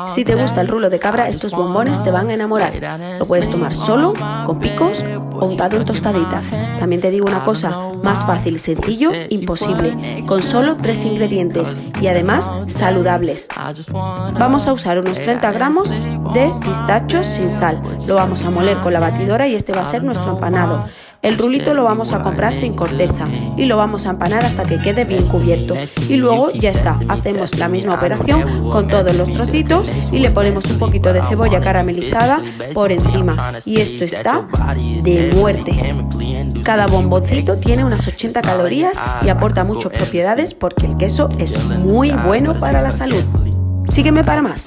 Si te gusta el rulo de cabra, estos bombones te van a enamorar. Lo puedes tomar solo, con picos o untado en tostaditas. También te digo una cosa, más fácil y sencillo, imposible, con solo 3 ingredientes y además saludables. Vamos a usar unos 30 gramos de pistachos sin sal. Lo vamos a moler con la batidora y este va a ser nuestro empanado. El rulito lo vamos a comprar sin corteza y lo vamos a empanar hasta que quede bien cubierto. Y luego ya está, hacemos la misma operación con todos los trocitos y le ponemos un poquito de cebolla caramelizada por encima. Y esto está de muerte. Cada bomboncito tiene unas 80 calorías y aporta muchas propiedades porque el queso es muy bueno para la salud. Sígueme para más.